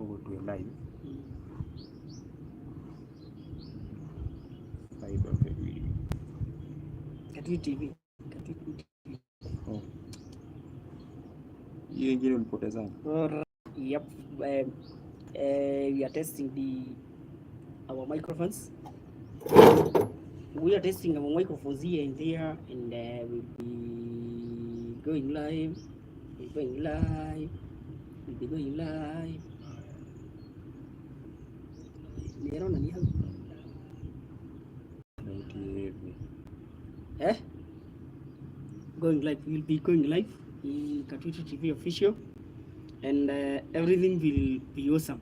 before we go live. Fiber TV. KATWITWI TV. KATWITWI TV. Oh. Hiyo ingine ulipotezana. Yep. We are testing our microphones. We are testing our microphones here and there, and we'll be going live. We'll be going live. We'll be going live. Going live. We'll be going live in KATWITWI TV official, and everything will be awesome.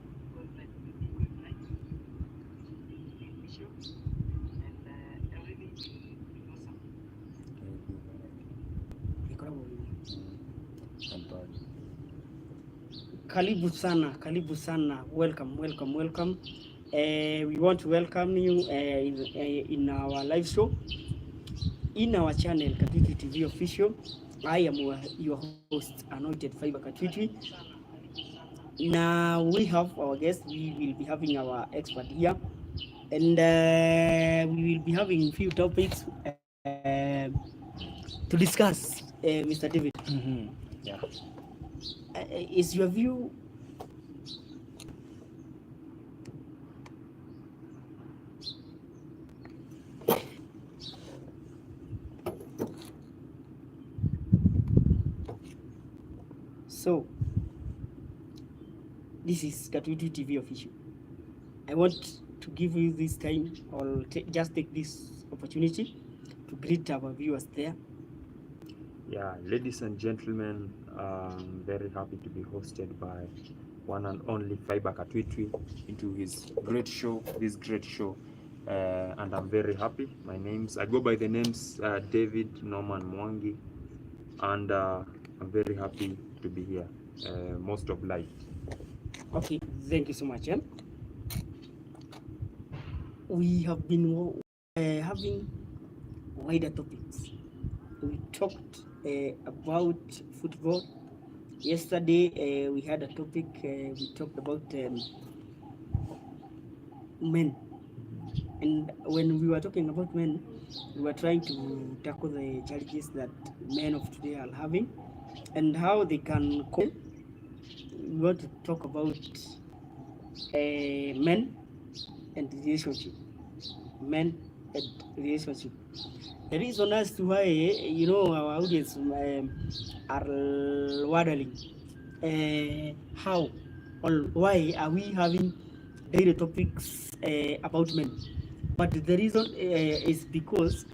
Karibu sana. Welcome. We want to welcome you in our live show in our channel KATWITWI TV official. I am your host, Anointed Fiber KATWITWI. Now we have our guest. We will be having our expert here, and we will be having a few topics to discuss. Mr. David, Yeah. Is your view so? This is KATWITWI TV official. I want to give you this time, or just take this opportunity to greet our viewers there. Yeah, ladies and gentlemen, I'm very happy to be hosted by one and only Fiber KATWITWI into his great show, and I'm very happy. I go by the names David Norman Mwangi, and I'm very happy to be here most of life. Okay, thank you so much. We have been having wider topics. We talked about football. Yesterday we had a topic. We talked about men, and when we were talking about men, we were trying to tackle the challenges that men of today are having and how they can cope. We want to talk about men and relationship. Men and relationship. The reason as to why our audience are wondering how or why are we having daily topics about men, but the reason is because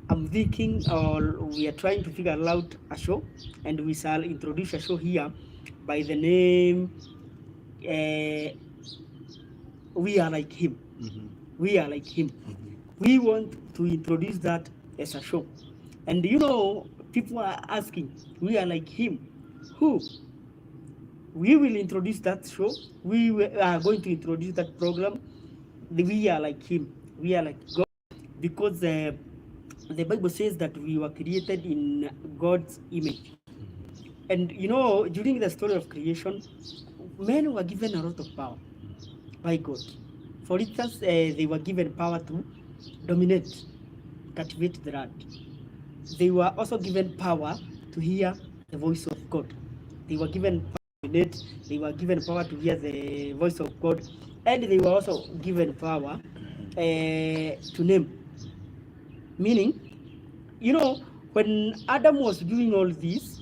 I'm thinking, or we are trying to figure out a show, and we shall introduce a show here by the name We Are Like Him. We Are Like Him. We want to introduce that as a show. And people are asking, we are like him. Who? We will introduce that show. We are going to introduce that program. We are like him. We are like God. Because the Bible says that we were created in God's image. And during the story of creation, men were given a lot of power by God. For instance, they were given power to dominate, cultivate the land. They were also given power to hear the voice of God. They were given power to dominate. They were given power to hear the voice of God, and they were also given power to name. Meaning, when Adam was doing all this,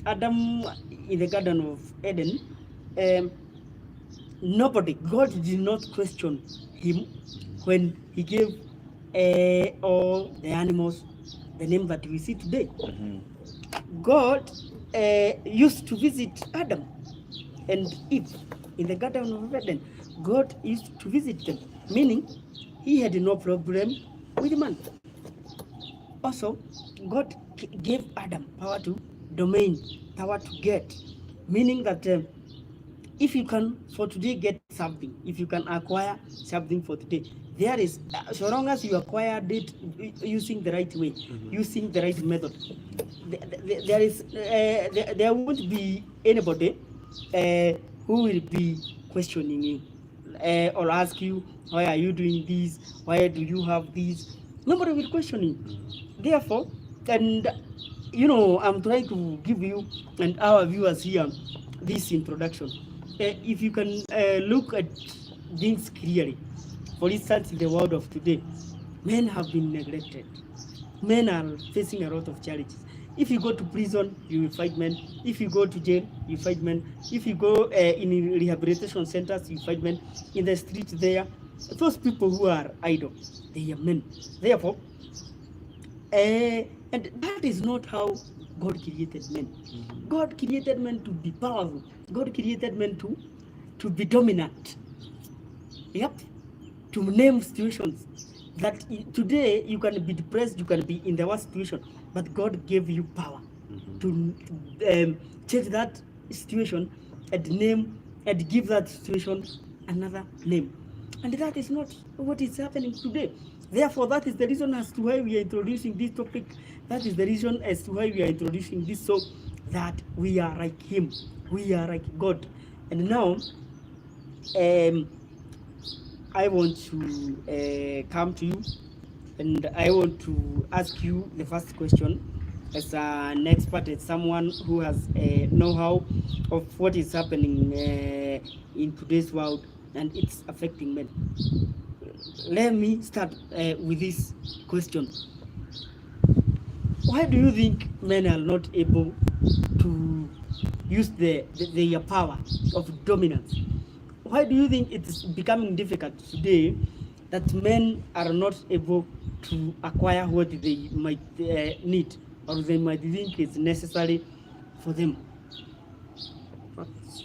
Adam in the Garden of Eden, God did not question him when he gave all the animals the name that we see today. God used to visit Adam and Eve in the Garden of Eden. God used to visit them, meaning he had no problem with man. Also, God gave Adam power to domain, power to get, meaning that if you can for today get something, if you can acquire something for today, there is, so long as you acquired it using the right way, using the right method, there won't be anybody who will be questioning you or ask you, why are you doing this? Why do you have this? Nobody will question you. Therefore, and I'm trying to give you and our viewers here this introduction. If you can look at things clearly, for instance, in the world of today, men have been neglected. Men are facing a lot of challenges. If you go to prison, you will fight men. If you go to jail, you fight men. If you go in rehabilitation centers, you fight men. In the streets there, those people who are idle, they are men. Therefore, and that is not how God created men. God created men to be powerful. God created men to be dominant. Yep. To name situations that today you can be depressed, you can be in the worst situation, but God gave you power to change that situation and name and give that situation another name. And that is not what is happening today. Therefore, that is the reason as to why we are introducing this topic. That is the reason as to why we are introducing this, so that we are like Him, we are like God. And now, I want to come to you, and I want to ask you the first question as an expert, as someone who has know-how of what is happening in today's world and it's affecting men. Let me start with this question. Why do you think men are not able to use their power of dominance? Why do you think it's becoming difficult today that men are not able to acquire what they might need or they might think is necessary for them?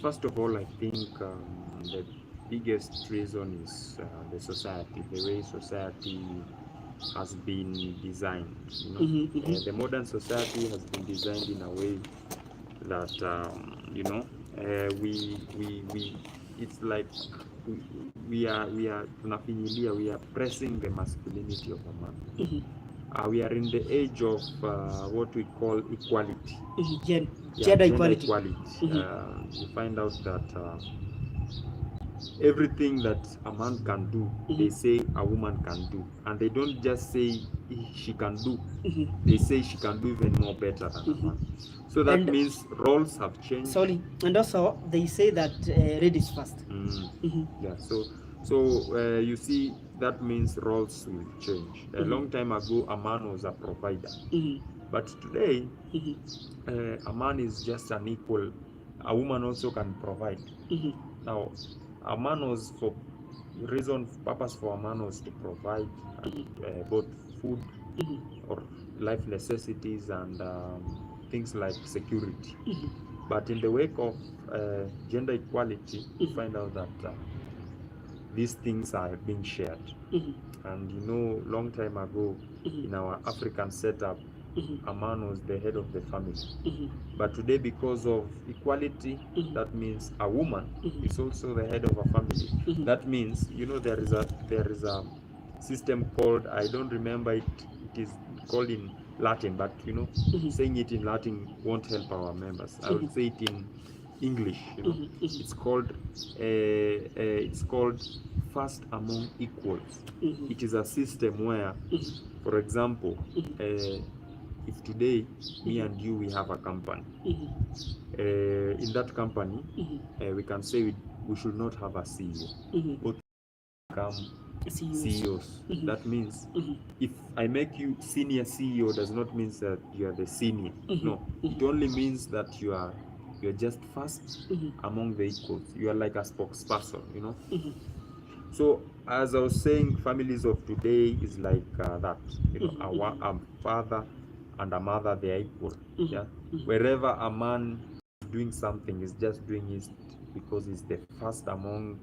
First of all, I think the biggest reason is the society, the way society has been designed. The modern society has been designed in a way that we it's like we are tunafinyilia, we are pressing the masculinity of a man. We are in the age of what we call equality. Gender equality. You find out that everything that a man can do, they say a woman can do, and they don't just say she can do, they say she can do even more better than a man. So that means roles have changed. Sorry, and also they say that ladies first. Yeah, so you see, that means roles will change. A long time ago, a man was a provider, but today a man is just an equal. A woman also can provide. Now, a man was purpose for a man was to provide both food or life necessities and things like security. But in the wake of gender equality, you find out that these things are being shared. And long time ago, in our African setup, a man was the head of the family. But today, because of equality, that means a woman is also the head of a family. That means, there is a system called, I don't remember it is called in Latin, but saying it in Latin won't help our members. I will say it in English. It's called first among equals. It is a system where, for example, if today me and you, we have a company, in that company we can say we should not have a CEO, both become CEOs. That means if I make you senior CEO, does not mean that you are the senior. No, it only means that you are just first among the equals. You are like a spokesperson. So as I was saying, families of today is like that. A father and a mother, they are equal. Yeah, wherever a man is doing something, is just doing it because he's the first among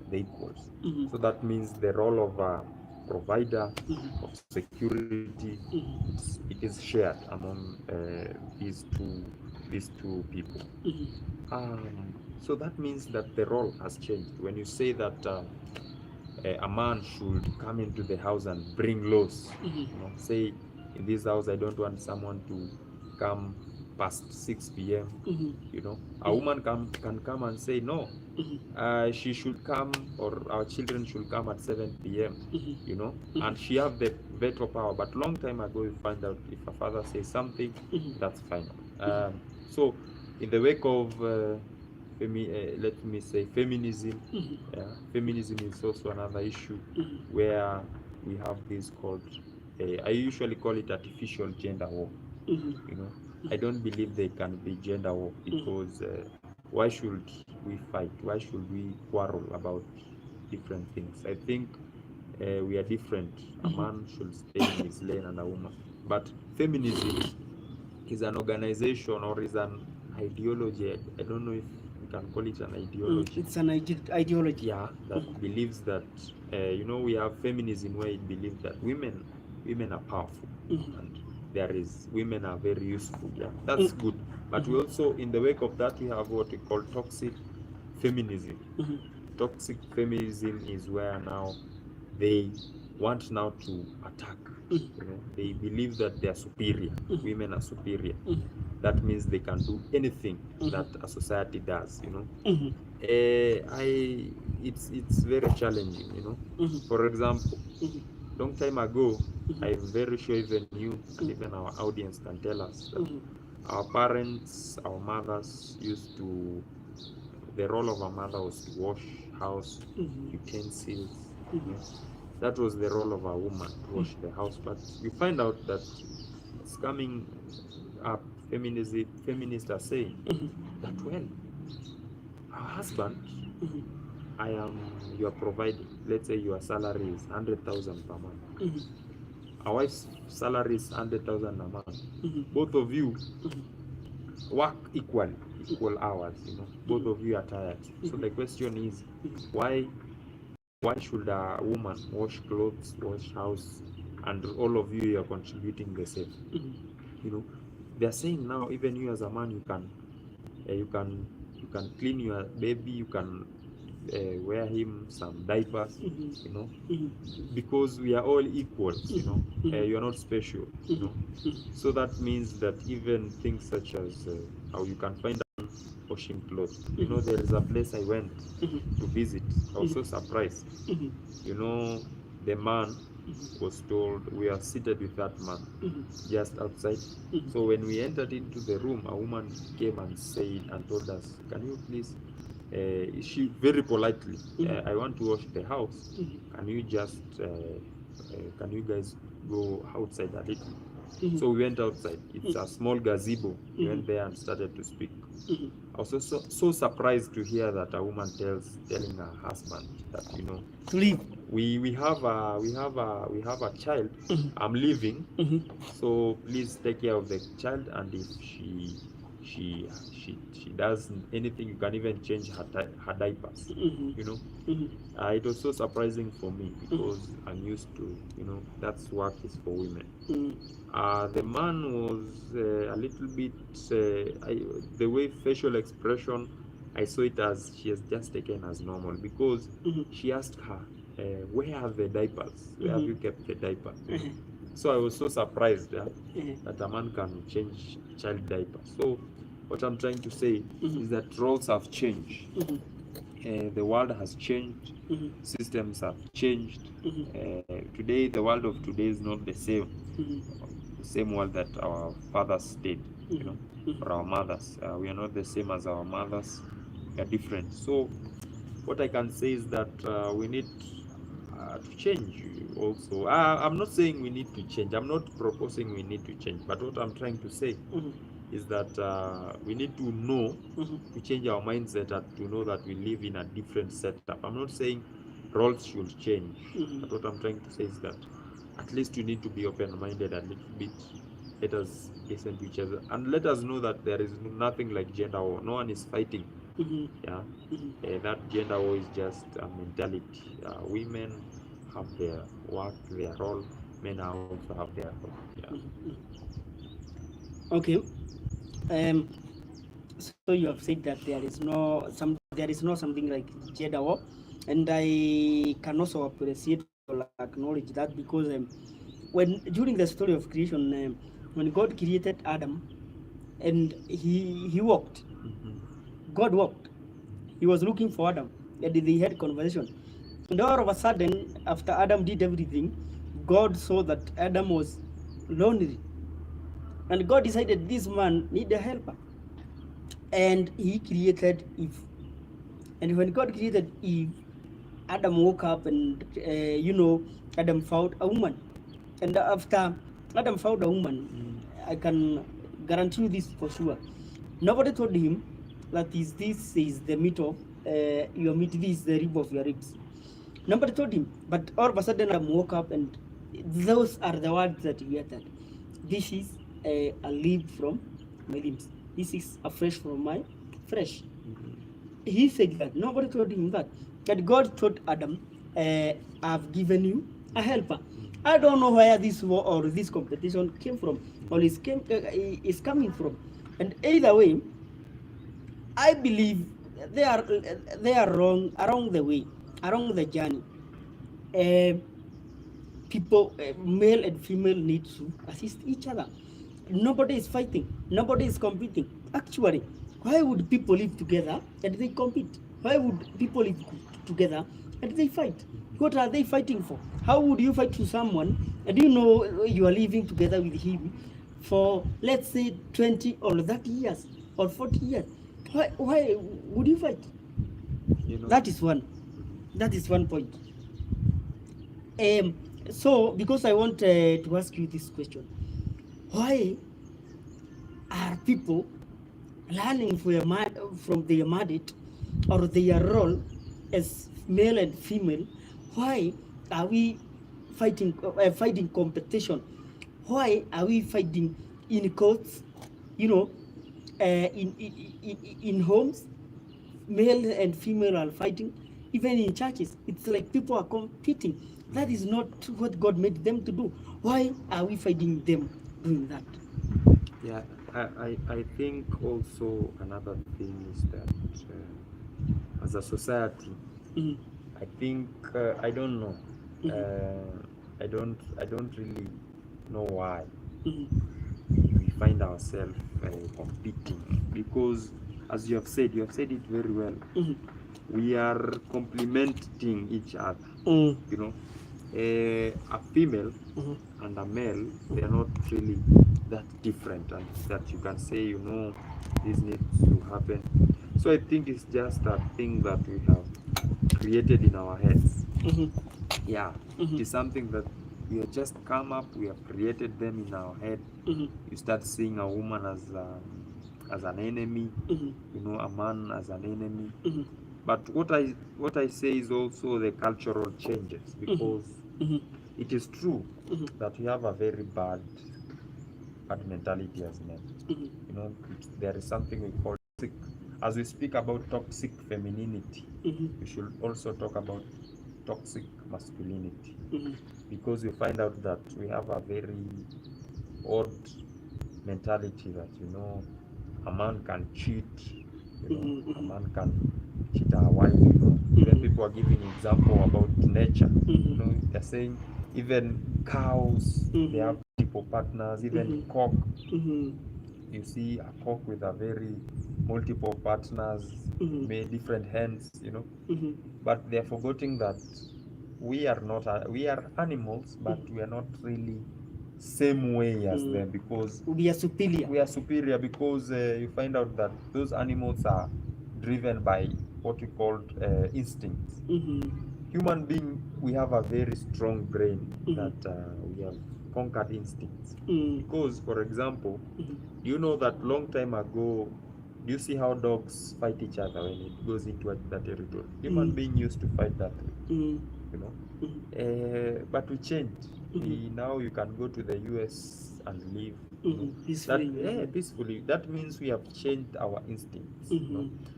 the equals. So that means the role of a provider of security, it is shared among these two people. So that means that the role has changed. When you say that a man should come into the house and bring laws, say in this house I don't want someone to come past 6 p.m. Mm-hmm. You know, a woman can come and say no. Mm-hmm. She should come, or our children should come at 7 p.m. Mm-hmm. You know, Mm-hmm. and she have the veto power. But long time ago, you find out if a father says something, that's final. So, in the wake of let me say feminism, feminism is also another issue where we have this called, I usually call it artificial gender war. You know, I don't believe there can be gender war, because why should we fight? Why should we quarrel about different things? I think we are different. A man should stay in his lane and a woman. But feminism is an organization, or is an ideology. I don't know if we can call it an ideology. It's an ideology. Yeah, that believes that you know, we have feminism where it believes that women are powerful, and women are very useful. Yeah, that's good. But we also, in the wake of that, we have what we call toxic feminism. Toxic feminism is where now they want now to attack. You know, they believe that they are superior. Women are superior. That means they can do anything that a society does. You know, it's very challenging. You know, for example, long time ago, I'm very sure even you and even our audience can tell us that our parents, our mothers used to, the role of a mother was to wash house utensils. You know, that was the role of a woman, to wash the house. But you find out that it's coming up, feminists are saying that, well, our husband, you are providing, let's say your salary is 100,000 per month. Our wife's salary is 100,000 a month. Both of you work equal hours, you know. Both of you are tired. So the question is, why should a woman wash clothes, wash house, and all of you are contributing the same? You know, they are saying now, even you as a man, you can clean your baby, you can wear him some diapers, you know, because we are all equals. You know, you are not special. You know, so that means that even things such as how you can find washing clothes. You know, there is a place I went to visit. I was so surprised. You know, the man was told, we are seated with that man just outside. So when we entered into the room, a woman came and said and told us, can you please, she very politely, I want to wash the house. Can you just, can you guys go outside a little? So we went outside. It's a small gazebo. We went there and started to speak. I was so surprised to hear that a woman telling her husband that, you know, To leave. we have a child. I'm leaving, so please take care of the child, and if she does anything, you can even change her diapers. You know, it was so surprising for me, because I'm used to, you know, that's work is for women. The man was a little bit the way facial expression, I saw it as she has just taken as normal, because she asked her, where are the diapers? Where have you kept the diapers? So I was so surprised that a man can change child diapers. So what I'm trying to say is that roles have changed. The world has changed. Systems have changed. Today, the world of today is not the same world that our fathers did, you know, or our mothers. We are not the same as our mothers. We are different. So what I can say is that we need to change also. I'm not saying we need to change. I'm not proposing we need to change. But what I'm trying to say is that we need to know, to change our mindset, and to know that we live in a different setup. I'm not saying roles should change. But what I'm trying to say is that at least we need to be open-minded a little bit. Let us listen to each other, and let us know that there is nothing like gender war. No one is fighting. Yeah, that gender war is just a mentality. Women have their work, their role. Men also have their role. Yeah. Okay. So you have said that there is no something like gender war, and I can also appreciate or acknowledge that, because when during the story of creation, when God created Adam, and he walked. God walked. He was looking for Adam, and they had conversation. And all of a sudden, after Adam did everything, God saw that Adam was lonely, and God decided this man need a helper, and He created Eve. And when God created Eve, Adam woke up, and Adam found a woman. And after Adam found a woman, I can guarantee you this for sure. Nobody told him that this is the meat of your meat, this is the rib of your ribs. Nobody told him, but all of a sudden Adam woke up, and those are the words that he uttered. This is a leaf from my limbs. This is a fresh from my fresh. He said that. Nobody told him that. That God told Adam, I've given you a helper. I don't know where this war or this competition came from, or is coming from. And either way, I believe they are wrong along the way, along the journey. People, male and female, need to assist each other. Nobody is fighting. Nobody is competing. Actually, why would people live together and they compete? Why would people live together and they fight? What are they fighting for? How would you fight to someone and you are living together with him for, let's say, 20 or 30 years or 40 years? Why would you fight? That is one. That is one point. So, because I want to ask you this question, why are people learning from their mandate or their role as male and female? Why are we fighting competition? Why are we fighting in courts? In homes, male and female are fighting. Even in churches, it's like people are competing. That is not what God made them to do. Why are we fighting them doing that? Yeah, I think also another thing is that as a society, I think I don't know. I don't really know why we find ourselves competing, because as you have said it very well. We are complementing each other. A female and a male, they are not really that different, and that you can say, this needs to happen. So I think it's just a thing that we have created in our heads. Yeah, it is something that we have just come up, we have created them in our head. You start seeing a woman as an enemy, a man as an enemy. But what I say is also the cultural changes, because it is true that we have a very bad mentality as men. There is something we call toxic. As we speak about toxic femininity, we should also talk about toxic masculinity, because we find out that we have a very odd mentality that a man can cheat, a man can cheat our wife. Even people are giving example about nature. They're saying even cows, they have multiple partners. Even cock, you see a cock with a very multiple partners, made different hens. But they're forgetting that we are not we are animals, but we are not really same way as them, because we are superior. We are superior because you find out that those animals are driven by what we call instincts. Human being, we have a very strong brain that we have conquered instincts. Because, for example, you know that long time ago, do you see how dogs fight each other when it goes into that territory? Human being used to fight that way, but we changed. Now you can go to the US and live peacefully. That means we have changed our instincts.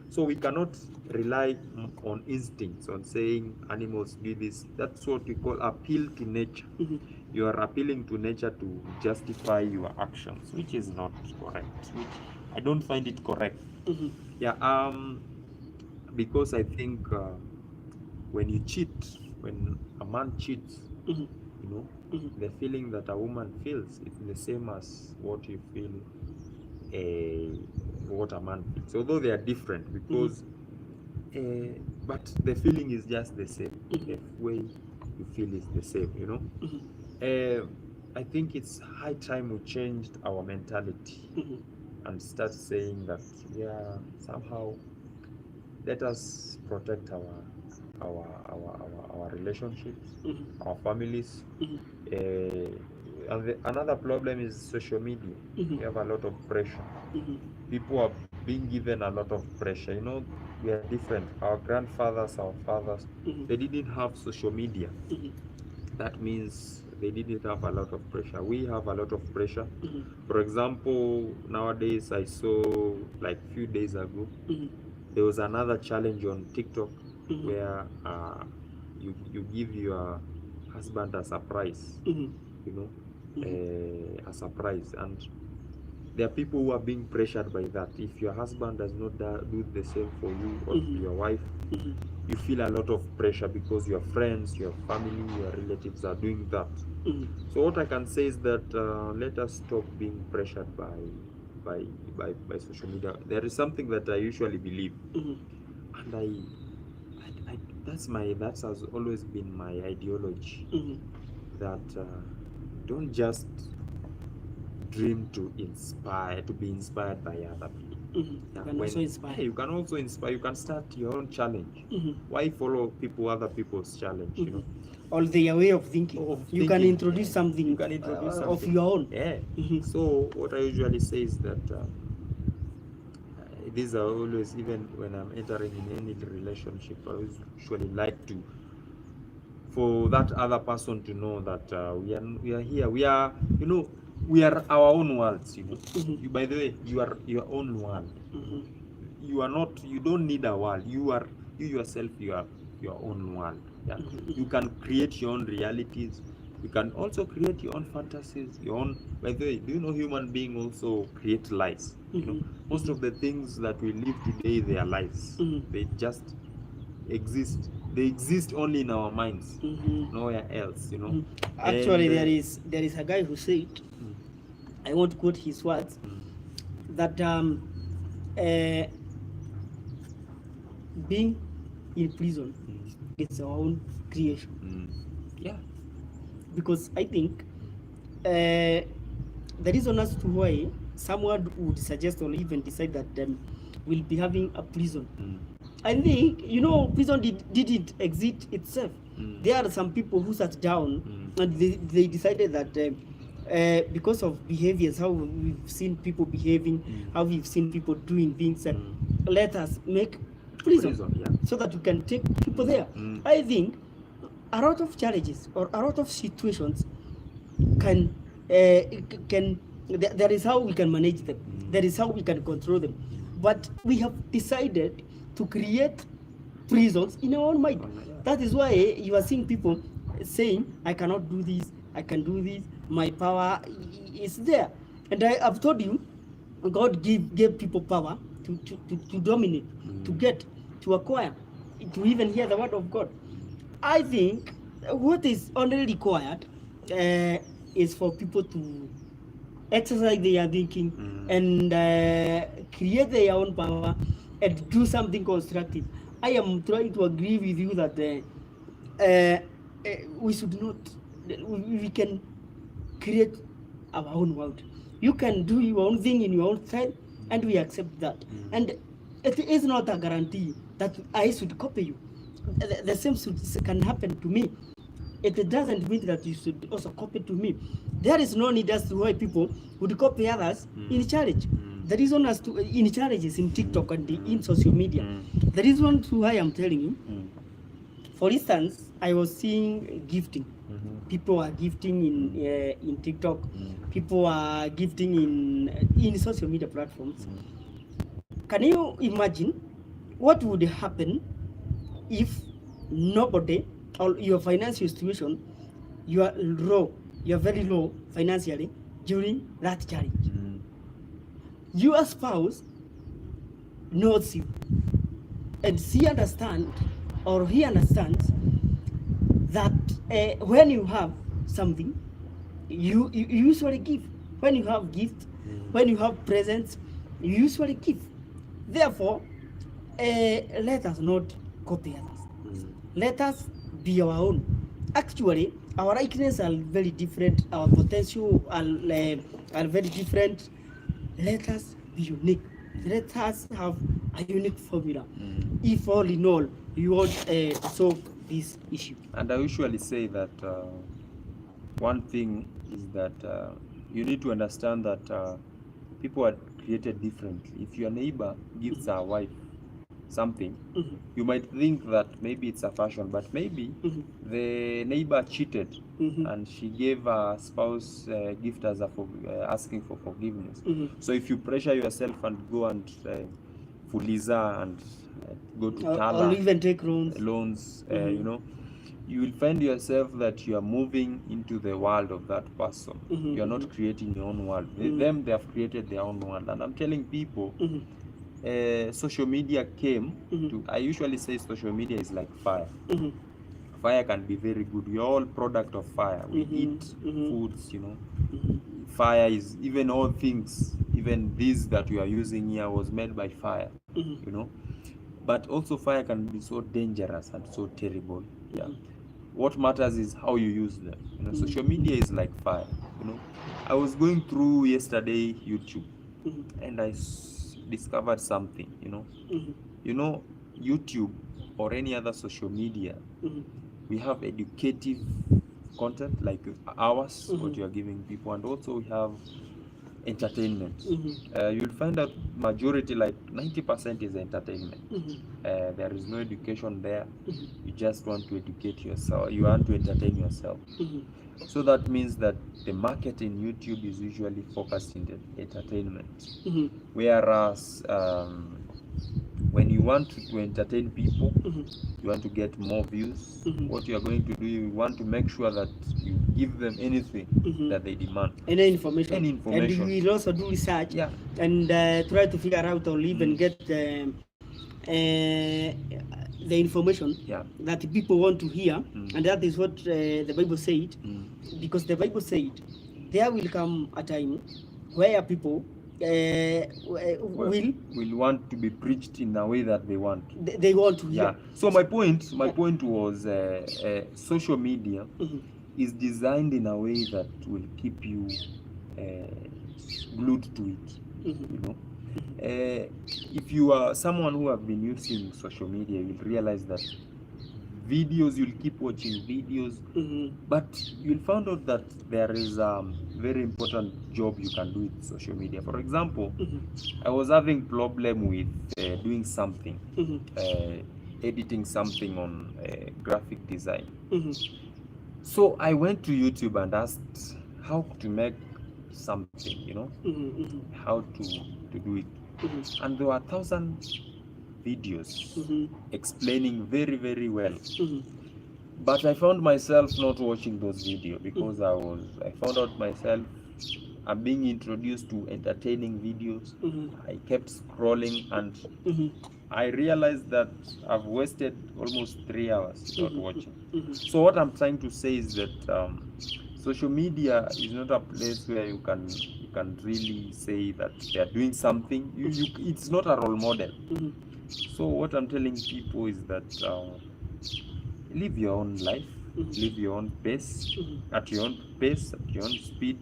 So we cannot rely on instincts, on saying animals do this. That's what we call appeal to nature. You are appealing to nature to justify your actions, which is not correct. I don't find it correct. Yeah. Because I think when you cheat, when a man cheats, the feeling that a woman feels, it's the same as what you feel what a man feels, although they are different, because but the feeling is just the same. The way you feel is the same, you know. I think it's high time we changed our mentality and start saying that, yeah, somehow let us protect our relationships, our families. And another problem is social media. We have a lot of pressure. People are being given a lot of pressure. You know, we are different. Our grandfathers, our fathers, they didn't have social media. That means they didn't have a lot of pressure. We have a lot of pressure. For example, nowadays I saw, like few days ago, there was another challenge on TikTok where you give your husband a surprise, you know, a surprise, and there are people who are being pressured by that. If your husband does not do the same for you or your wife, you feel a lot of pressure because your friends, your family, your relatives are doing that. So what I can say is that let us stop being pressured by social media. There is something that I usually believe, and that has always been my ideology, that don't just dream to be inspired by other people. You can also inspire. You can also inspire. You can start your own challenge. Why follow other people's challenge? You know, or their way of thinking. You can introduce something. You can introduce something of your own. Yeah. So what I usually say is that these are always, even when I'm entering in any relationship, I usually like for that other person to know that we are here. We are, you know, we are our own worlds. You know, you, by the way, you are your own world. You are not. You don't need a world. You yourself. You are your own world. Yeah. You can create your own realities. You can also create your own fantasies, your own. By the way, do you know human beings also create lies? You know, most of the things that we live today, they are lies. They just exist. They exist only in our minds, nowhere else. You know. Actually, there is a guy who said, I won't quote his words, that being in prison is our own creation. Yeah. Because I think the reason as to why someone would suggest or even decide that we'll be having a prison, I think, you know, prison didn't exist itself. There are some people who sat down and they decided that because of behaviors, how we've seen people behaving, how we've seen people doing things, let us make prison, so that we can take people there. I think a lot of challenges or a lot of situations can there is how we can manage them, there is how we can control them, but we have decided to create prisons in our own mind. That is why you are seeing people saying, I cannot do this, I can do this, my power is there. And I have told you, God gave people power to dominate, to get, to acquire, to even hear the word of God. I think what is only required is for people to exercise their thinking and create their own power and do something constructive. I am trying to agree with you that we should not, we can create our own world. You can do your own thing in your own style, and we accept that. And it is not a guarantee that I should copy you. The same can happen to me. It doesn't mean that you should also copy to me. There is no need as to why people would copy others in challenge. The reason as to in challenges in TikTok and in social media. The reason to why I'm telling you. For instance, I was seeing gifting. People are gifting in TikTok. People are gifting in social media platforms. Can you imagine what would happen if nobody, or your financial situation, you are very low financially during that challenge? Your spouse knows you, and he understands that when you have something, you usually give. When you have gift, When you have presents, you usually give. Therefore, let us not copy others. Let us be our own. Actually, our likeness are very different. Our potential are very different. Let us be unique. Let us have a unique formula. If all in all you want to solve this issue. And I usually say that one thing is that you need to understand that people are created differently. If your neighbor gives her wife something, you might think that maybe it's a fashion, but maybe the neighbor cheated and she gave her spouse gift as a asking for forgiveness. So if you pressure yourself and go and fuliza and go to Tala, or even take loans, you know, you will find yourself that you are moving into the world of that person. You are not creating your own world. Them, they have created their own world. And I'm telling people, social media came to, I usually say social media is like fire. Fire can be very good. We are all product of fire. We eat foods, you know. Fire is, even all things, even this that we are using here was made by fire, you know. But also fire can be so dangerous and so terrible. Yeah. What matters is how you use them. You know, social media is like fire. You know, I was going through yesterday YouTube, and I discovered something. You know, YouTube or any other social media, we have educative content like ours, what you are giving people, and also we have entertainment. You'll find that majority, like 90%, is entertainment. There is no education there. You just want to educate yourself, you want to entertain yourself. So that means that the market in YouTube is usually focused in the entertainment. Whereas when you want to entertain people, you want to get more views, what you are going to do, you want to make sure that you give them anything that they demand. Any information. And we will also do research and try to figure out or even get the information that people want to hear. And that is what the Bible said. Because the Bible said there will come a time where people will want to be preached in a way that they want. They want to hear. So my point was social media is designed in a way that will keep you glued to it. You know, if you are someone who have been using social media, you'll realize that videos, you'll keep watching videos, but you'll find out that there is a very important job you can do with social media. For example, I was having problem with doing something, editing something on graphic design. So I went to YouTube and asked how to make something, you know, how to do it. And there were 1,000 videos explaining very, very well. But I found myself not watching those videos because I found out myself I'm being introduced to entertaining videos. I kept scrolling and I realized that I've wasted almost 3 hours not watching. So what I'm trying to say is that social media is not a place where you can really say that they are doing something. It's not a role model. So what I'm telling people is that live your own life, live your own pace, at your own pace, at your own speed.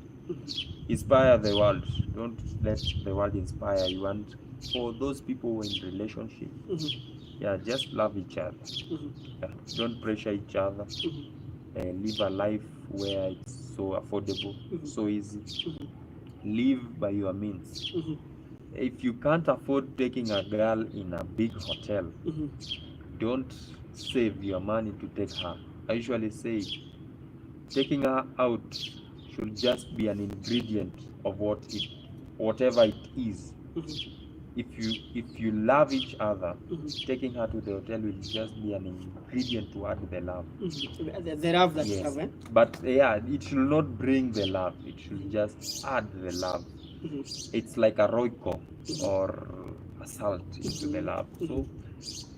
Inspire the world. Don't let the world inspire you. And for those people who are in relationship, just love each other. Don't pressure each other. Live a life where it's so affordable, so easy. Live by your means. If you can't afford taking a girl in a big hotel, don't save your money to take her. I usually say taking her out should just be an ingredient of whatever it is. If you love each other, taking her to the hotel will just be an ingredient to add the love. The love that you have, But it should not bring the love. It should just add the love. It's like a roiko or a salt into the love. So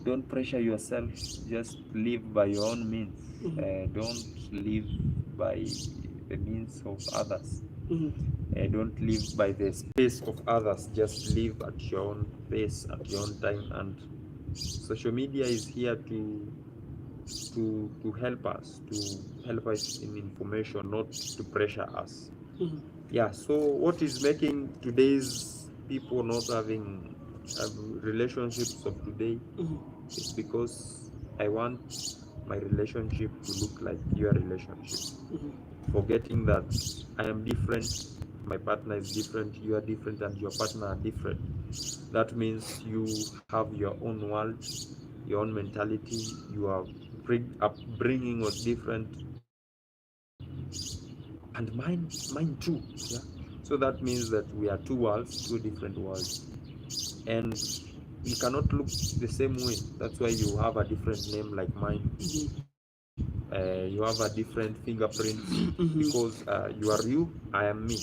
don't pressure yourself. Just live by your own means. Don't live by the means of others. Don't live by the space of others. Just live at your own pace, at your own time. And social media is here to help us, in information, not to pressure us. Yeah. So what is making today's people not having relationships of today is because I want my relationship to look like your relationship, forgetting that I am different, my partner is different, you are different, and your partner are different. That means you have your own world, your own mentality, your upbringing was different, and mine too. Yeah. So that means that we are two worlds, two different worlds, and we cannot look the same way. That's why you have a different name like mine. You have a different fingerprints because you are you, I am me.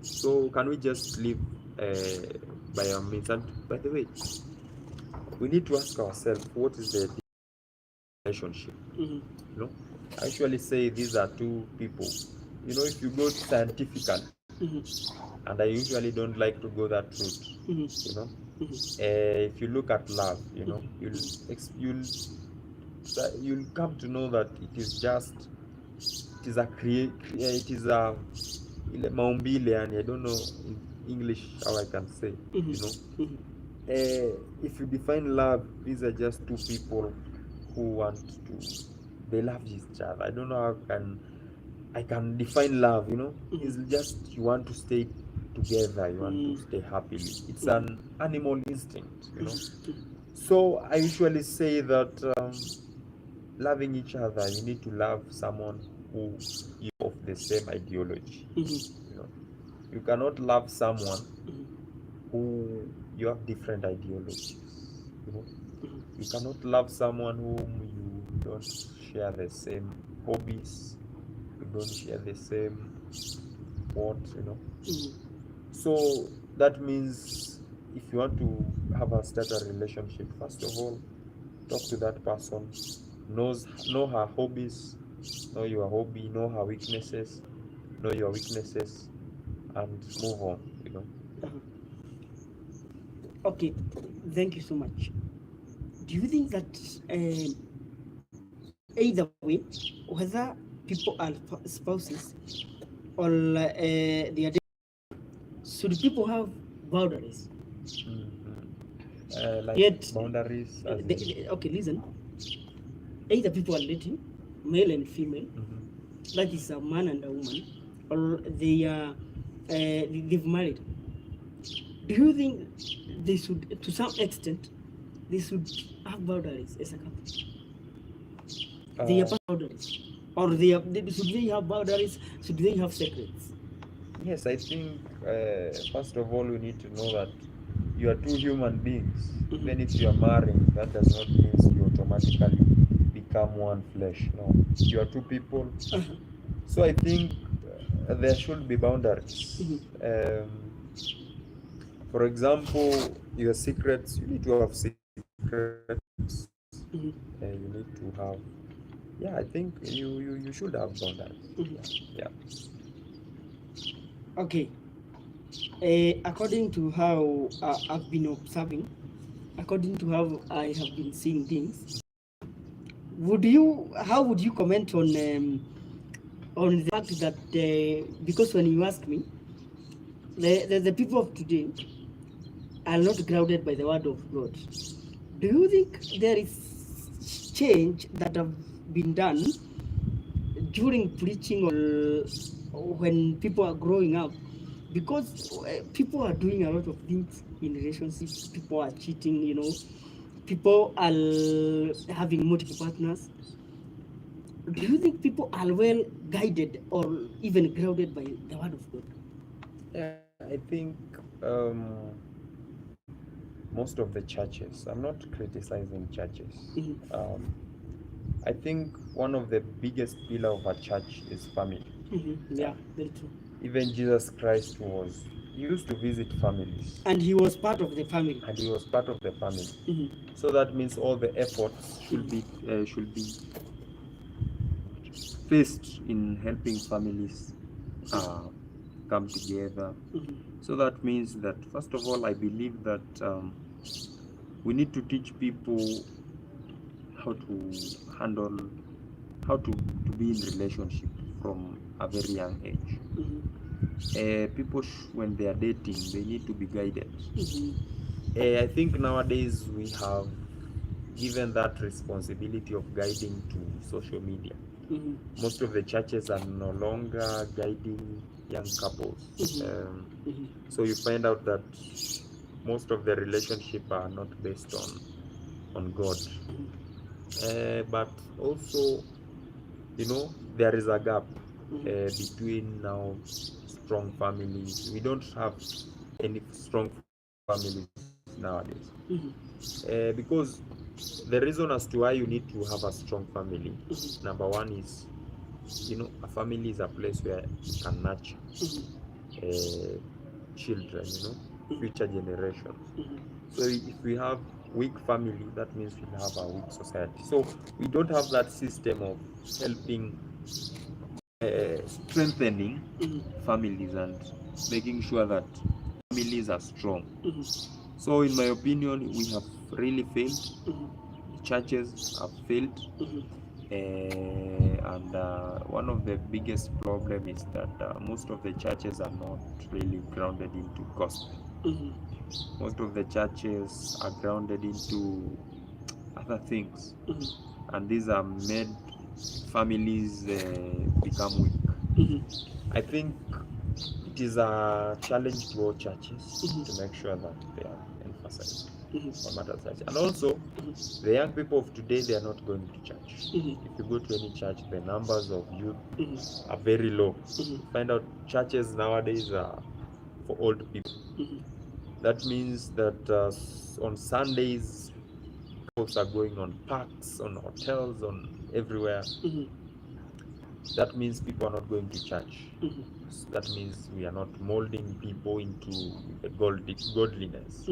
So can we just live by our means? And by the way, we need to ask ourselves, what is the relationship? You know, I usually say these are two people. You know, if you go scientifically, and I usually don't like to go that route. You know, if you look at love, you know, you'll come to know that it is a ile maumbile, and I don't know in English how I can say, you know. If you define love, these are just two people who want to, they love each other. I don't know how I can define love, you know. It's just you want to stay together, you want to stay happily. It's an animal instinct, you know. So I usually say that loving each other, you need to love someone who you of the same ideology. You know, you cannot love someone who you have different ideologies. You know, you cannot love someone whom you don't share the same hobbies, you don't share the same what, you know. So that means if you want to start a relationship, first of all, talk to that person, know her hobbies, know your hobby, know her weaknesses, know your weaknesses, and move on, you know. Okay, thank you so much. Do you think that either way, whether people are spouses or they are, should people have boundaries? Like Yet, boundaries, okay, listen. Either people are dating, male and female, that is a man and a woman, or they are they've married. Do you think they should, to some extent, they should have boundaries as a couple? They have boundaries, or should they have boundaries? Should they have secrets? Yes, I think first of all we need to know that you are two human beings. Even if you are married, that does not mean you automatically become one flesh. No, you are two people. So I think there should be boundaries. For example, your secrets, you need to have secrets. You need to have, yeah, I think you should have boundaries. Yeah. Okay. According to how I've been observing, according to how I have been seeing things, how would you comment on the fact that because when you ask me, the people of today are not grounded by the word of God. Do you think there is change that have been done during preaching or when people are growing up? Because people are doing a lot of things in relationships. People are cheating, you know. People are having multiple partners. Do you think people are well guided or even grounded by the word of God? Yeah, I think most of the churches, I'm not criticizing churches. I think one of the biggest pillar of a church is family. Yeah, very true. Even Jesus Christ he used to visit families. And he was part of the family. And he was part of the family. So that means all the efforts should be faced in helping families come together. So that means that, first of all, I believe that we need to teach people how to handle, how to be in relationship from a very young age. People, when they are dating, they need to be guided. I think nowadays we have given that responsibility of guiding to social media. Most of the churches are no longer guiding young couples. So you find out that most of the relationship are not based on God. But also, you know, there is a gap between now strong families. We don't have any strong families nowadays. Because the reason as to why you need to have a strong family, number one is, you know, a family is a place where you can nurture children, you know, future generations. So if we have weak family, that means we'll have a weak society. So we don't have that system of helping strengthening families and making sure that families are strong. So in my opinion, we have really failed. Churches have failed. And one of the biggest problem is that most of the churches are not really grounded into gospel. Most of the churches are grounded into other things, and these are made families become weak. I think it is a challenge to all churches to make sure that they are emphasized on matters like that. And also, the young people of today, they are not going to church. If you go to any church, the numbers of youth are very low. Find out churches nowadays are for old people. That means that on Sundays, folks are going on parks, on hotels, on everywhere. That means people are not going to church. That means we are not molding people into godliness.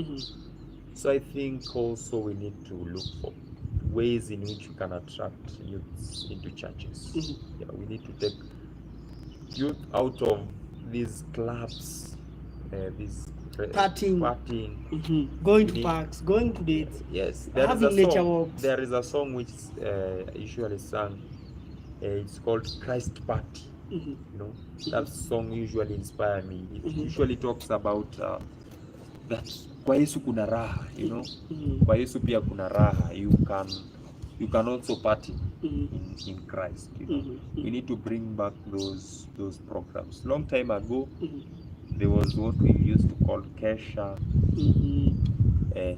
So I think also we need to look for ways in which we can attract youths into churches. Yeah, we need to take youth out of these clubs, these partying, going to parks, going to dates. Yes, having nature walks. There is a song which usually sung. It's called Christ Party. You know, that song usually inspires me. It usually talks about that kwa Yesu kuna raha, you know. Kwa Yesu pia kuna raha. You can also party in Christ. You know, we need to bring back those programs. Long time ago, there was what we used to call Kesha,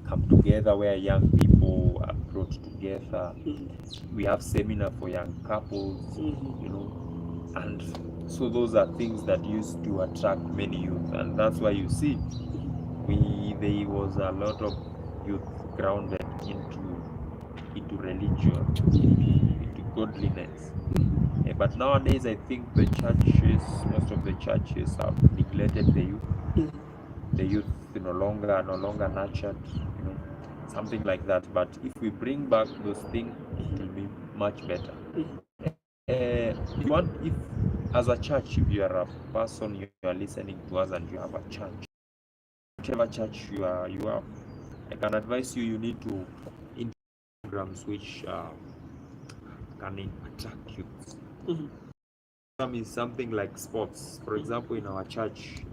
come together, where young people are brought together. We have seminar for young couples, you know, and so those are things that used to attract many youth, and that's why you see there was a lot of youth grounded into religion, into godliness. But nowadays, I think the churches, most of the churches, have neglected the youth. The youth no longer nurtured, you know, something like that. But if we bring back those things, it will be much better. If as a church, if you are a person, you are listening to us and you have a church, whichever church you are, I can advise you need to in programs which can attract youth. Is something like sports. For example, in our church,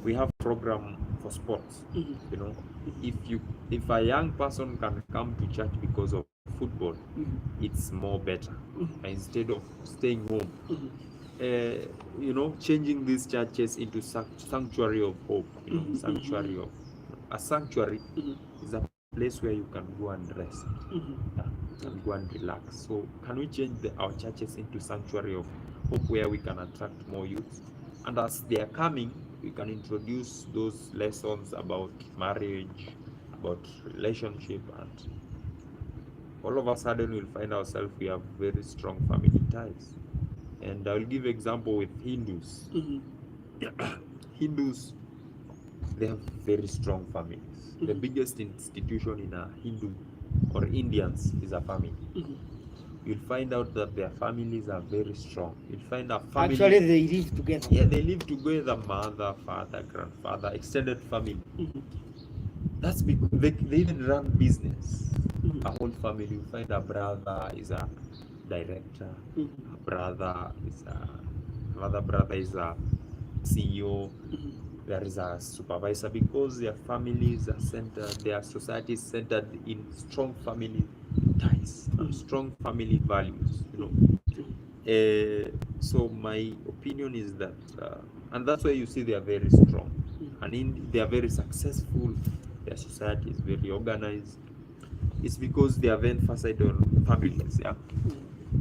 we have program for sports. You know, if a young person can come to church because of football, it's more better instead of staying home. You know, changing these churches into sanctuary of hope. You know, sanctuary of a sanctuary is a place where you can go and rest, and go and relax. So can we change our churches into sanctuary of hope, where we can attract more youth, and as they are coming, we can introduce those lessons about marriage, about relationship, and all of a sudden we'll find ourselves we have very strong family ties. And I'll give example with Hindus. Hindus, they have very strong families. The biggest institution in a Hindu or Indians is a family. you'll find out that their families are very strong. You'll find a family. Actually, they live together. Yeah, they live together, mother, father, grandfather, extended family. That's because they even run business. A whole family. You find a brother is a director, a brother is another brother is a CEO. There is a supervisor, because their families are centered, their society is centered in strong family ties and strong family values, so my opinion is that, and that's why you see they are very strong, and they are very successful. Their society is very organized. It's because they have emphasized on families. Yeah.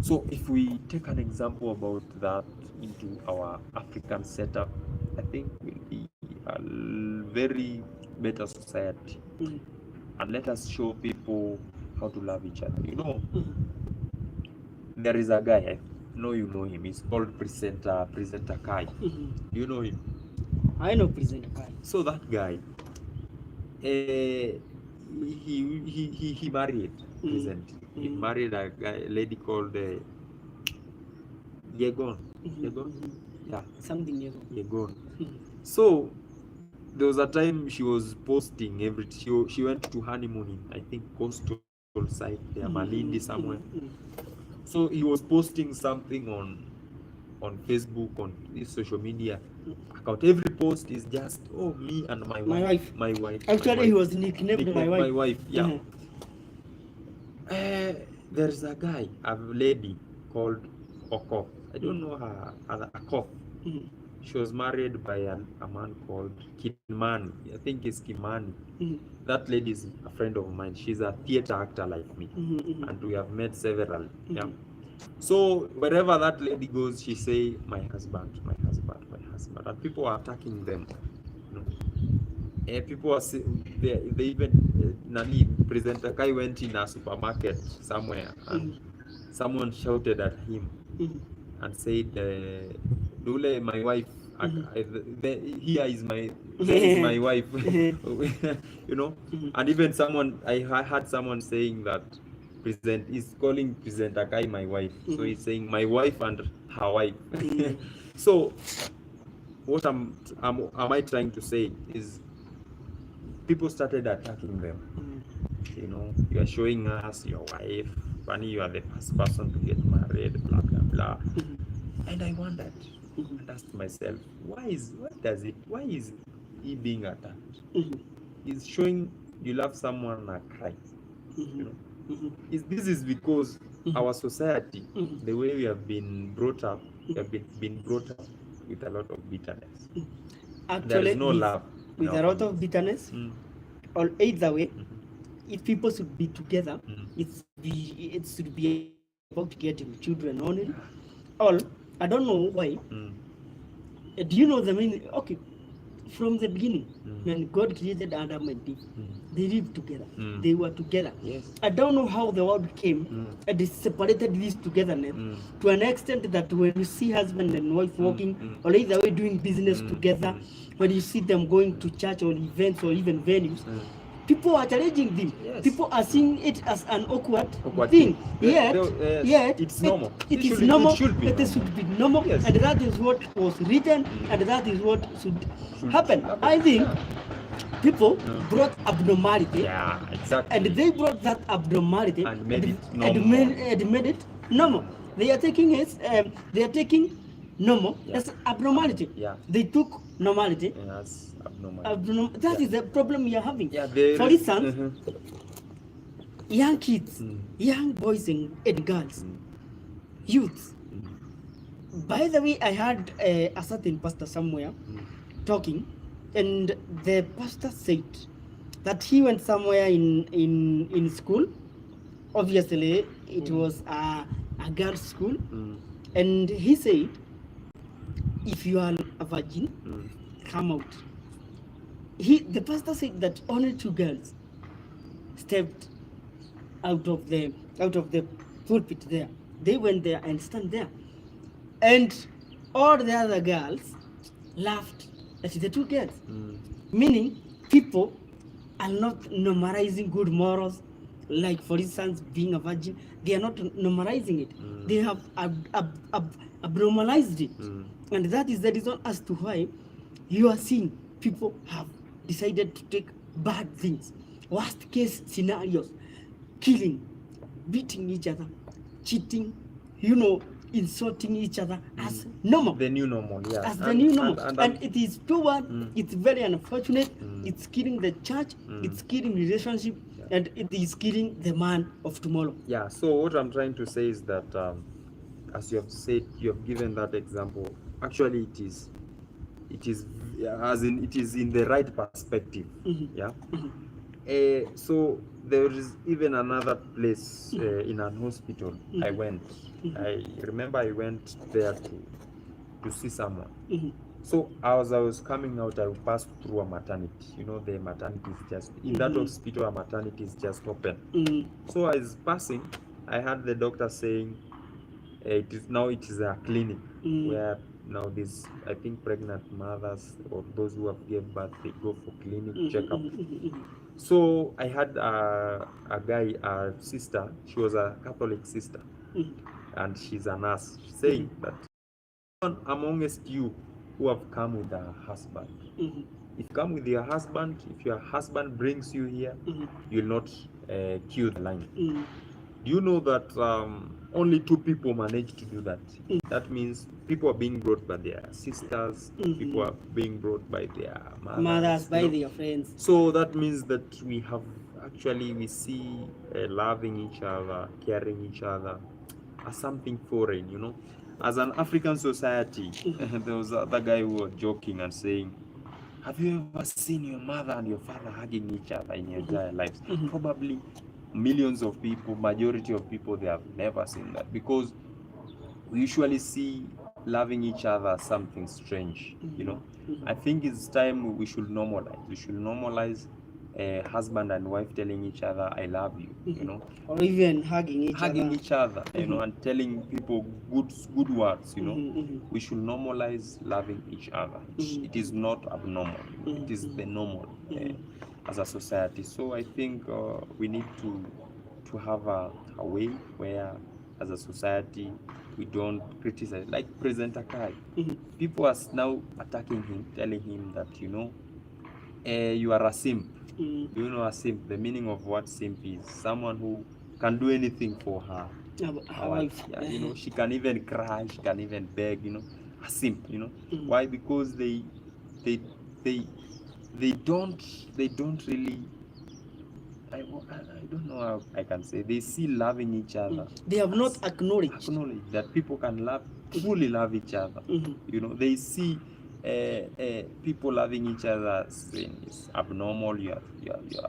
So if we take an example about that into our African setup, I think we'll be a very better society. And let us show people how to love each other. There is a guy, I know you know him. He's called Presenter Kai. You know him? I know Presenter Kai. So that guy, he married recently. He married a lady called Yegon. Yeah, something Yegon. So there was a time she was posting she went to honeymoon in, I think, coastal side there, Malindi somewhere. So he was posting something on Facebook, on his social media account. Every post is just, oh, me and my wife. My wife. Actually, he was nicknamed my wife. My wife, yeah. There's a guy, a lady called Oko. I don't know her, Oko. She was married by a man called Kimani. I think it's Kimani. That lady is a friend of mine. She's a theater actor like me. And we have met several. Yeah. So wherever that lady goes, she say, my husband, my husband, my husband. And people are attacking them. People are they even Nani, Presenter Kai went in a supermarket somewhere and someone shouted at him and said, Dule, my wife, here is my wife. And even someone, I heard someone saying that is calling Presenter Kai my wife. So he's saying my wife and her wife. So what am I trying to say is, people started attacking them. You are showing us your wife, funny, you are the first person to get married, blah blah blah. And I wondered and asked myself, why is he being attacked? He's showing you love someone and cry. This is because our society, the way we have been brought up, we have been brought up with a lot of bitterness. Actually, there is no love. With a lot of bitterness, or either way, if people should be together, it should be about getting children only. Or I don't know why. Do you know the meaning? Okay, from the beginning, when God created Adam and Eve, they lived together. They were together. Yes. I don't know how the world came and they separated this togetherness to an extent that when you see husband and wife walking, or either way doing business together, when you see them going to church or events or even venues, people are challenging them. Yes. People are seeing it as an awkward thing. Yet it's normal. It is normal. It should be normal. Yes. And that is what was written, and that is what should happen. I think people brought abnormality. Yeah, exactly. And they brought that abnormality and made it normal. And made it normal. They are taking it. They are taking normal as abnormality. Yeah. They took normality. Yes. Abnormal. That is the problem we are having. Yeah, for instance, young kids, young boys and girls, youths. By the way, I heard a certain pastor somewhere talking, and the pastor said that he went somewhere in school. Obviously, it was a girls' school, and he said, if you are a virgin, come out. The pastor said that only 2 girls stepped out of the pulpit there. They went there and stand there, and all the other girls laughed at the 2 girls. Meaning, people are not normalizing good morals like for instance being a virgin, they are not normalizing it. They have abnormalized it. And that is the reason as to why you are seeing people have decided to take bad things, worst case scenarios, killing, beating each other, cheating, insulting each other as normal. The new normal, yeah. As the new normal. And it is too bad. It's very unfortunate. It's killing the church. It's killing relationship. Yeah. And it is killing the man of tomorrow. Yeah, so what I'm trying to say is that as you have said, you have given that example. Actually, it is as in it is in the right perspective. Yeah. So there is even another place in an hospital I went. I remember I went there to see someone. So as I was coming out, I passed through a maternity. The maternity is just in that hospital. A maternity is just open. So I was passing, I heard the doctor saying, it is a clinic where now this, I think, pregnant mothers or those who have given birth, they go for clinic checkup. So I had a sister. She was a Catholic sister, and she's a nurse, saying that amongst you who have come with a husband, if you come with your husband, if your husband brings you here, you'll not queue the line. Do you know that only 2 people managed to do that? That means people are being brought by their sisters, people are being brought by their mothers, by their friends. So that means that we see loving each other, caring each other as something foreign. As an African society, there was other guy who was joking and saying, have you ever seen your mother and your father hugging each other in your entire lives? Probably millions of people, majority of people, they have never seen that, because we usually see loving each other as something strange. I think it's time we should normalize husband and wife telling each other I love you, or even hugging each other, and telling people good words. We should normalize loving each other. It is not abnormal. It is the normal as a society. So I think we need to have a way where, as a society, we don't criticize. Like President Akai, people are now attacking him, telling him that you are a simp. You know a simp. The meaning of what simp is: someone who can do anything for her wife. Yeah, she can even cry, she can even beg. A simp. Why? Because they don't really. I don't know how I can say. They see loving each other. They have not acknowledged that people can truly love each other. They see people loving each other is abnormal. You're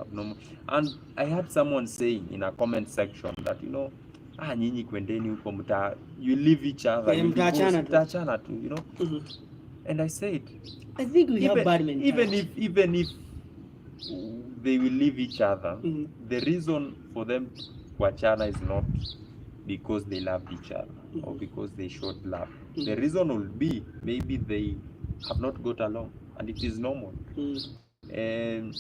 abnormal. And I heard someone saying in a comment section that nyinyi kwendeni huko you leave each other, you mtaachana tu. And I said, I think we have bad mentality. Even if they will leave each other, the reason for them to kuachana is not because they loved each other or because they showed love. The reason will be maybe they have not got along, and it is normal. And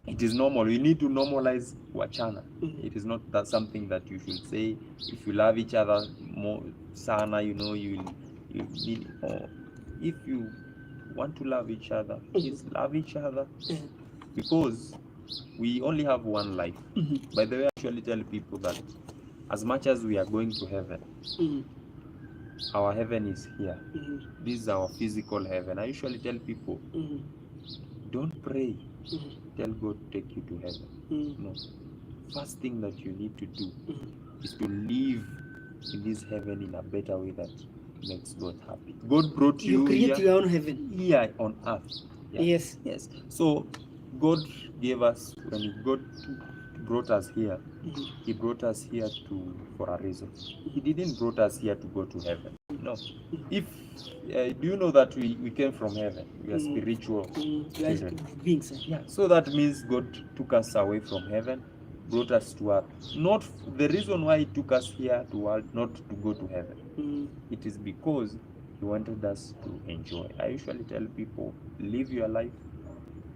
it is normal. We need to normalize kuachana. It is not something that you should say. If you love each other more sana, you need, or if you want to love each other, please love each other, because we only have one life. By the way, I actually tell people that as much as we are going to heaven, our heaven is here. This is our physical heaven. I usually tell people, don't pray, tell God to take you to heaven. No. First thing that you need to do is to live in this heaven in a better way that makes God happy. God brought you create here, your own heaven here on earth. Yeah. Yes. So God gave us, when God brought us here, He brought us here for a reason. He didn't brought us here to go to heaven. No. If do you know that we came from heaven? We are spiritual beings. Yeah. So that means God took us away from heaven, brought us to earth. Not the reason why He took us here to earth, not to go to heaven. It is because He wanted us to enjoy. I usually tell people, live your life.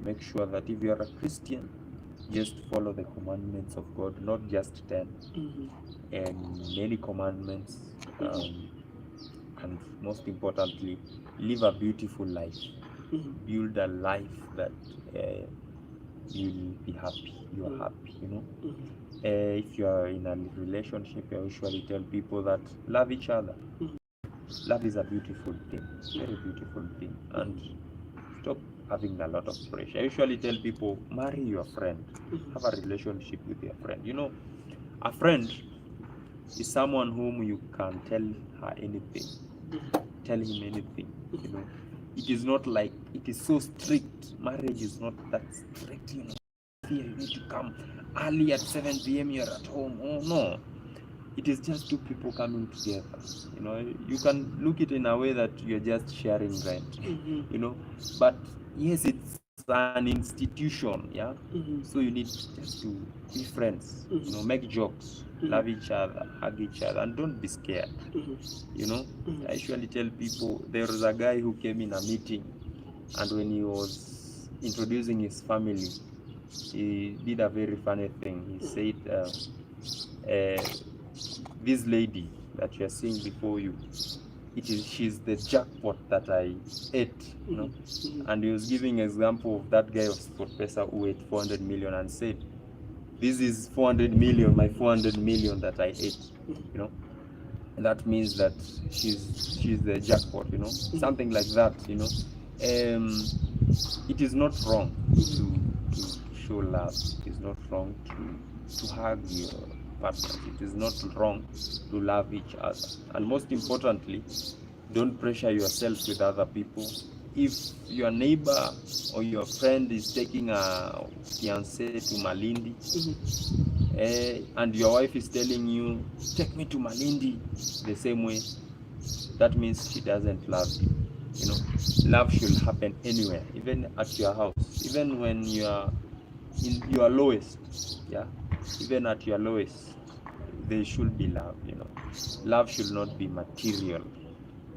Make sure that if you are a Christian, just follow the commandments of God, not just 10, and many commandments, and most importantly, live a beautiful life. Build a life that you'll be happy. You are happy, you know. If you are in a relationship, I usually tell people that love each other. Love is a beautiful thing, very beautiful thing, and stop having a lot of pressure. I usually tell people, marry your friend, have a relationship with your friend. You know, a friend is someone whom you can tell her anything, tell him anything. You know, it is not like it is so strict. Marriage is not that strict. You know, here you need to come early at 7 p.m. You're at home. Oh no, it is just two people coming together. You know, you can look it in a way that you're just sharing rent. You know, but yes, it's an institution. Yeah, so you need just to be friends. You know, make jokes, love each other, hug each other, and don't be scared. You know, I usually tell people there was a guy who came in a meeting, and when he was introducing his family, he did a very funny thing. He said, this lady that you are seeing before you, she's the jackpot that I ate, you know. And he was giving example of that guy of Sport Pesa who ate 400 million and said, this is 400 million, my 400 million that I ate, you know. And that means that she's the jackpot, you know, something like that, you know. It is not wrong to show love. It is not wrong to hug your partners. It is not wrong to love each other. And most importantly, don't pressure yourself with other people. If your neighbor or your friend is taking a fiancé to Malindi, and your wife is telling you, take me to Malindi the same way, that means she doesn't love you. You know, love should happen anywhere, even at your house, even when you are in your lowest. Yeah, even at your lowest, there should be love. You know, love should not be material.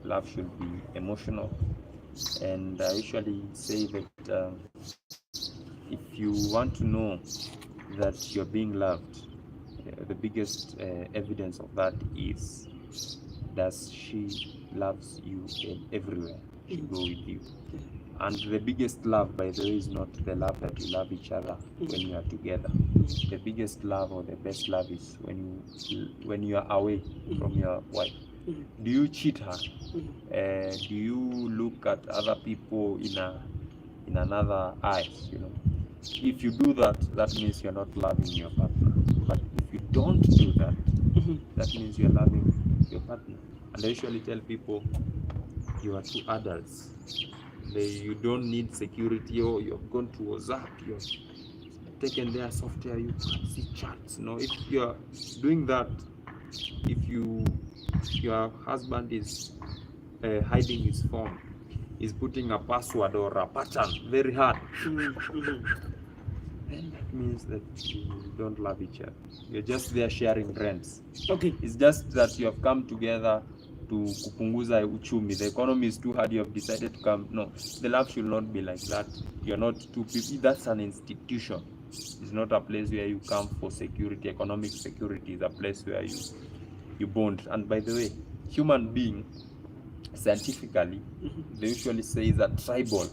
Love should be emotional. And I usually say that if you want to know that you're being loved, the biggest evidence of that is, does she loves you everywhere? She go with you. And the biggest love, by the way, is not the love that you love each other when you are together. The biggest love or the best love is when you are away from your wife. Do you cheat her? Do you look at other people in another eyes? You know, if you do that, that means you're not loving your partner. But if you don't do that, that means you're loving your partner. And I usually tell people, you are two adults. You don't need security, or you've gone to WhatsApp, you've taken their software, you can see chats. You know, if you're doing that, if your husband is hiding his phone, is putting a password or a pattern very hard, then that means that you don't love each other. You're just there sharing rents. Okay. It's just that you have come together to kupunguza uchumi. The economy is too hard, you have decided to come. No, the love should not be like that. You're not two people. That's an institution. It's not a place where you come for security. Economic security is a place where you bond. And by the way, human being, scientifically, they usually say is a tribal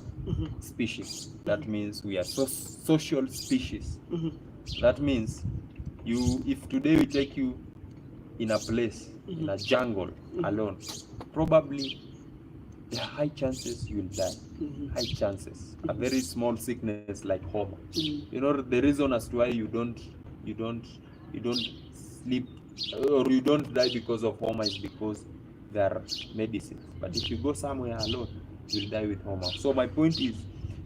species. That means we are social species. That means if today we take you in a place, in a jungle, alone, probably there are high chances you'll die. High chances. A very small sickness like homa. You know, the reason as to why you don't sleep or you don't die because of homa is because there are medicines. But if you go somewhere alone, you'll die with homa. So my point is,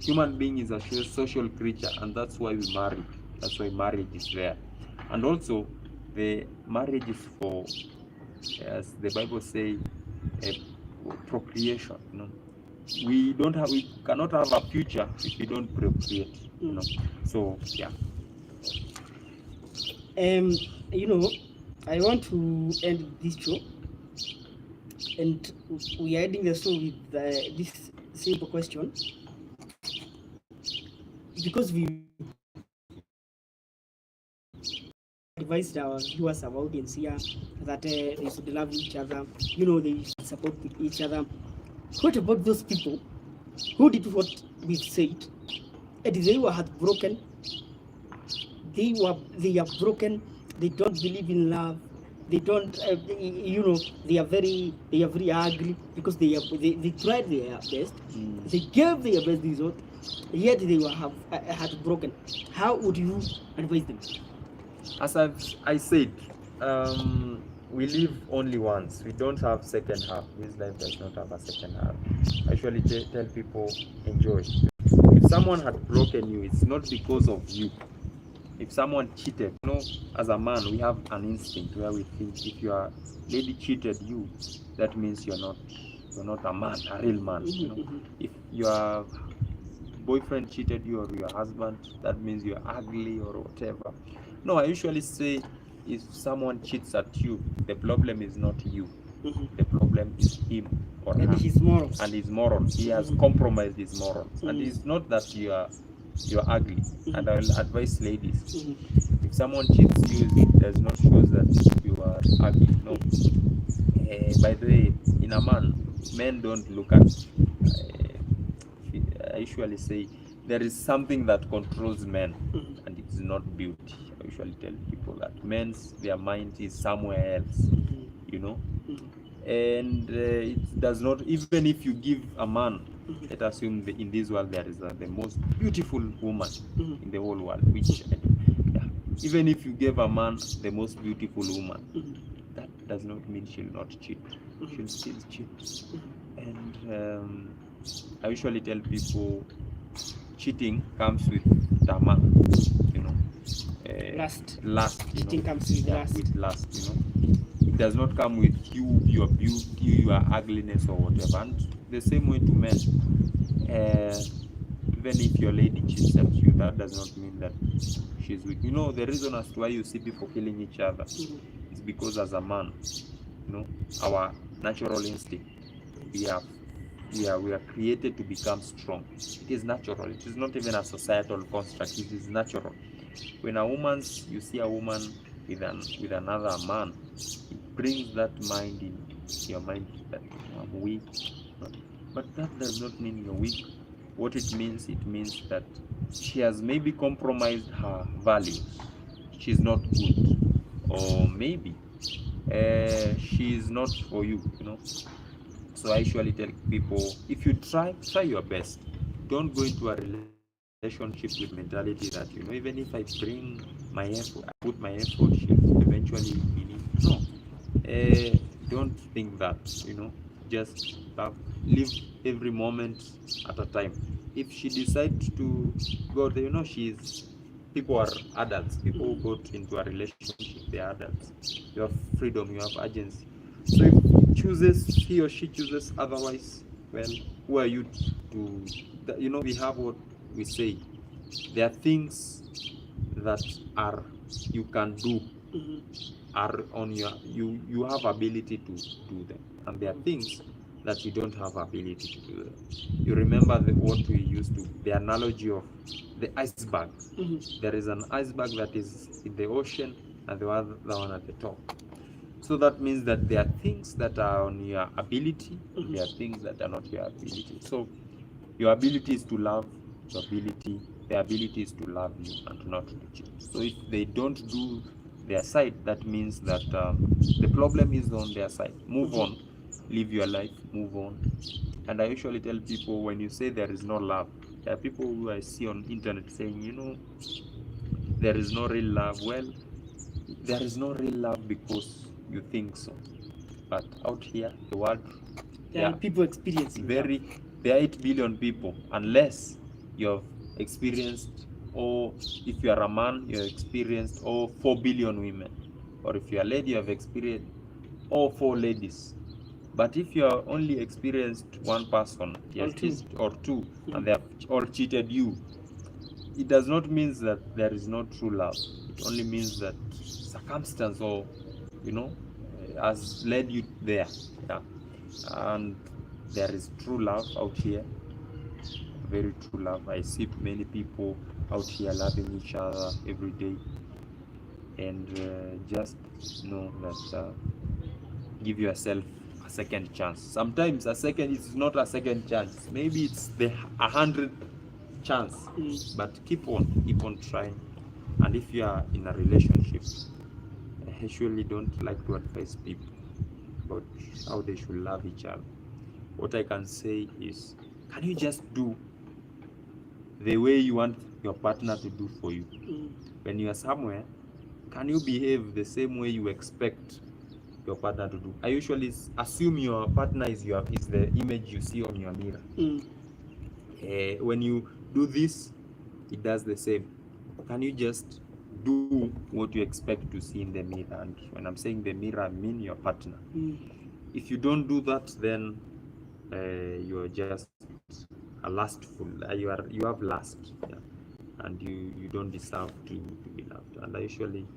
human being is a social creature, and that's why we marry. That's why marriage is there. And also, the marriage is for, as the Bible says, procreation. You know, we cannot have a future if we don't procreate. You know, so yeah. You know, I want to end this show, and we are ending the show with this simple question, because we advised our viewers, our audience here, that they should love each other, you know, they should support each other. What about those people who did what we said, and they were heartbroken? They are broken. They don't believe in love. They don't, you know, they are very ugly because they tried their best. They gave their best result, yet they were heartbroken. How would you advise them? As I said, we live only once. We don't have second half. This life does not have a second half. I usually tell people, enjoy. If someone had broken you, it's not because of you. If someone cheated, you know, as a man, we have an instinct where we think if your lady cheated you, that means you're not a man, a real man. You know, if your boyfriend cheated you or your husband, that means you're ugly or whatever. No, I usually say if someone cheats at you, the problem is not you. The problem is him or and her. his morals. And his morals. He has compromised his morals. And it's not that you're ugly. And I will advise ladies, if someone cheats you, it does not show that you are ugly. No. By the way, in a man, men don't look at. I usually say there is something that controls men, and it's not beauty. I usually tell people that their mind is somewhere else, you know. And it does not, even if you give a man, let's assume in this world there is the most beautiful woman in the whole world, which even if you give a man the most beautiful woman, that does not mean she'll not cheat. She'll still cheat. And I usually tell people cheating comes with dama, you know. Lust, cheating comes with lust. You know. It does not come with you, your beauty, your ugliness or whatever. And the same way to men. Even if your lady cheats at you, that does not mean that she's weak. You know, the reason as to why you see people killing each other is because as a man, you know, our natural instinct, we are created to become strong. It is natural. It is not even a societal construct. It is natural. When you see a woman with another man, it brings that mind in your mind that I'm weak. But that does not mean you're weak. What it means that she has maybe compromised her values. She's not good, or maybe she is not for you, you know. So I usually tell people, if you try your best. Don't go into a relationship with mentality that, you know, even if I bring my effort, I put my effort, she'll eventually mean it. No. Don't think that, you know. Just live every moment at a time. If she decides to go there, you know, people are adults. People who go into a relationship, they are adults. You have freedom, you have agency. So if he or she chooses otherwise, well, who are you to, you know, we have what we say. There are things that you can do, are on you have ability to do them, and there are things that you don't have ability to do them. You remember what we used to, the analogy of the iceberg. There is an iceberg that is in the ocean and the other one at the top. So that means that there are things that are on your ability, there are things that are not your ability. So your ability is to love, the ability is to love you and not to cheat. So if they don't do their side, that means that the problem is on their side. Move on, live your life, move on. And I usually tell people, when you say there is no love, there are people who I see on internet saying, you know, there is no real love. Well, there is no real love because you think so. But out here, the world, there are people experiencing there are 8 billion people. Unless you have experienced, or if you are a man, you have experienced all 4 billion women. Or if you are a lady, you have experienced all 4 ladies. But if you are only experienced one person, or two, and they have all cheated you, it does not mean that there is no true love. It only means that circumstance, or, you know, has led you there. Yeah. And there is true love out here, very true love. I see many people out here loving each other every day. and just know that give yourself a second chance. Sometimes a second is not a second chance, maybe it's the 100th chance, but keep on trying. And if you are in a relationship, I usually don't like to advise people about how they should love each other. What I can say is, can you just do the way you want your partner to do for you? When you are somewhere, can you behave the same way you expect your partner to do? I usually assume your partner is the image you see on your mirror. When you do this, it does the same. Can you just do what you expect to see in the mirror? And when I'm saying the mirror, I mean your partner. If you don't do that, then you're just a lustful. You have lust, yeah? And you don't deserve to be loved. And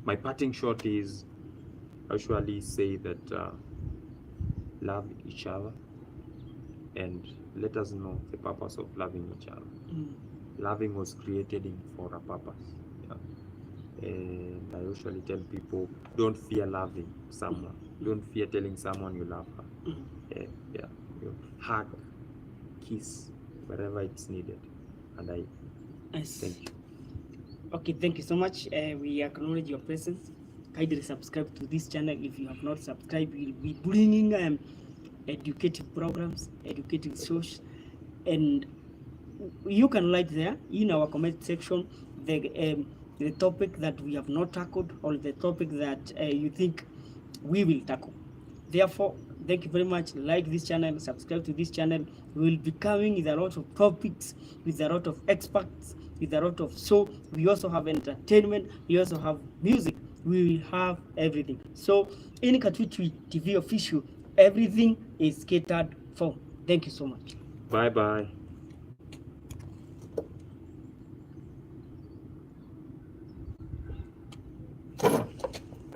my parting shot is, I usually say that love each other and let us know the purpose of loving each other. Loving was created for a purpose. Yeah? And I usually tell people, don't fear loving someone. Don't fear telling someone you love her. Yeah. You hug, kiss, wherever it's needed. And thank you. Okay, thank you so much. We acknowledge your presence. Kindly subscribe to this channel if you have not subscribed. We'll be bringing educative programs, educative shows, and you can write there in our comment section the topic that we have not tackled or the topic that you think we will tackle. Therefore, thank you very much. Like this channel, subscribe to this channel. We will be coming with a lot of topics, with a lot of experts, with a lot of show. We also have entertainment. We also have music. We will have everything. So in KATWITWI TV official, everything is catered for. Thank you so much. Bye-bye.